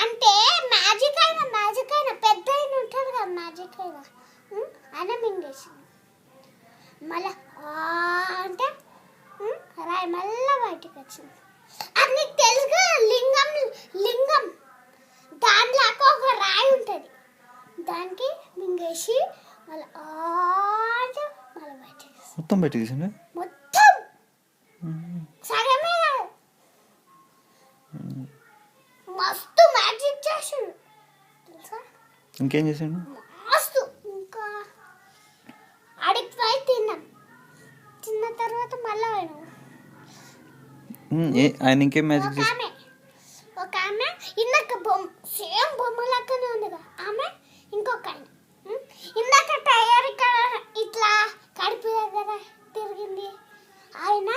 అంటే మ్యాజిక్ అయినా పెద్ద అయిన ఉంటాడు కదా మ్యాజిక్ అయినా ఆయన మింగేసిండు మళ్ళా అంటే రాయి మళ్ళా బయటకు వచ్చింది అది నీకు తెలుసు కదా లింగం దాంట్లో ఒక రాయి ఉంటుంది దానికి మింగేసి మళ్ళీ అంటే మళ్ళీ బయటకు మొత్తం బయట తీసిండే మొత్తం సగమే మస్తు మ్యాజిక్ చేసిండు తెలుసా ఇంకేం చేసిండు మస్తు ఇంకా అడిగి పోయి తిన్న తర్వాత మళ్ళీ ఆయన ఇంకేం మ్యాజిక్ చేసి ఒక ఆమె ఇందాక సేమ్ బొమ్మ లెక్కనే ఉంది కదా ఆమె ఇంకొక ఆయన ఇందాక టైర్ ఇట్లా కడుపు దగ్గర తిరిగింది ఆయన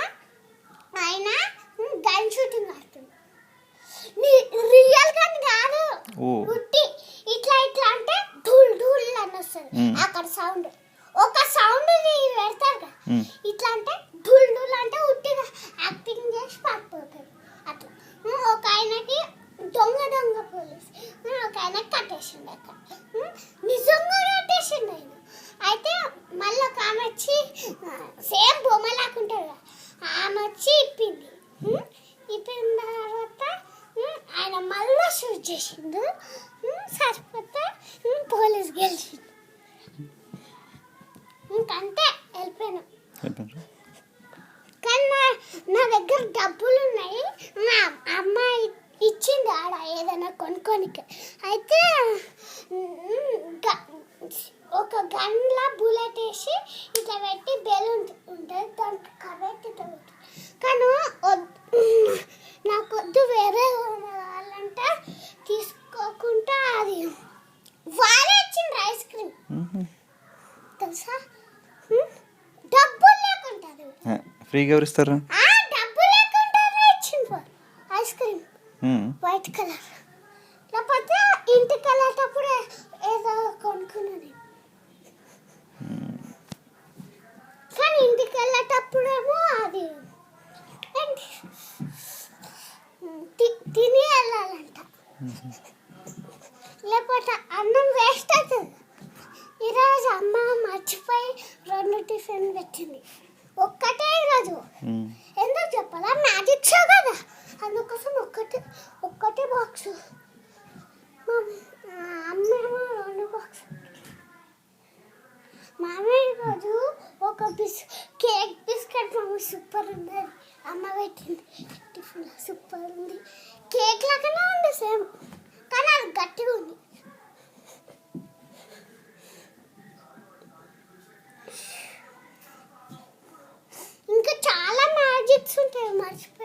గన్ షూటింగ్ ఆడుతుంది రియల్ గన్ కాదు ఉట్టి ఇట్లా అంటే ధూల్ అని వస్తుంది అక్కడ సౌండ్ ఒక సౌండ్ పెడతారు కదా ఇట్లా అంటే ధూల్ అంటే ఉట్టిగా యాక్టింగ్ చేసి పడిపోతారు అట్లా ఒక ఆయనకి దొంగ పోలీస్ ఒక ఆయనకి కట్టేసిండు అక్కడ నిజంగా కట్టేసిండు ఆయన అయితే మళ్ళీ ఒక ఆమె వచ్చి సేమ్ బొమ్మ లాక్కుంటారు కదా ఆమె వచ్చి ఇప్పిన తర్వాత ఆయన మళ్ళీ షూట్ చేసిండు సరిపోతే పోలీస్ గెలిచిండు ఇంకంతే వెళ్ళిపోయాను కానీ నా దగ్గర డబ్బులు ఉన్నాయి మా అమ్మాయి ఇచ్చింది ఆడ ఏదైనా కొనుక్కోనికి అయితే ఒక గన్లా బుల్లెట్ వేసి ఇట్లా పెట్టి బెలూన్ ఉంటుంది దానికి కరెక్ట్ ఇట్లా పెట్టి కానీ నాకు వద్దు వేరే వాళ్ళంటే తీసుకోకుండా అది వాళ్ళే ఇచ్చిండ్రు ఐస్ క్రీమ్ తెలుసా డబ్బులు లేకుంటుంది ఫ్రీగా ఎవరు ఇస్తారు డబ్బులు లేకుండా ఇచ్చిండ్రు ఐస్ క్రీమ్ వైట్ కలర్ లేకపోతే ఇంటికి వెళ్ళేటప్పుడు ఏదో కొనుక్కున్నాను కానీ ఇంటికి వెళ్ళేటప్పుడేమో అది తిని వెళ్ళాలంట లేకపోతే అన్నం వేస్ట్ అవుతుంది ఈరోజు అమ్మ మర్చిపోయి 2 టిఫిన్ పెట్టింది ఒక్కటే ఈరోజు ఎందుకు చెప్పాలా మ్యాజిక్ షో కదా అందుకోసం ఒక్కటే బాక్స్ అమ్మేమో 2 బాక్స్ మామే ఈరోజు ఒక కేక్ బిస్కెట్ మమ్మీ సూపర్ ఉంది అమ్మ పెట్టింది టిఫిన్ సూపర్ ఉంది కేక్ లాగానే ఉంది సేమ్ కానీ అది గట్టిగా ఉంది ఇంకా చాలా మ్యాజిక్స్ ఉంటాయి మర్చిపో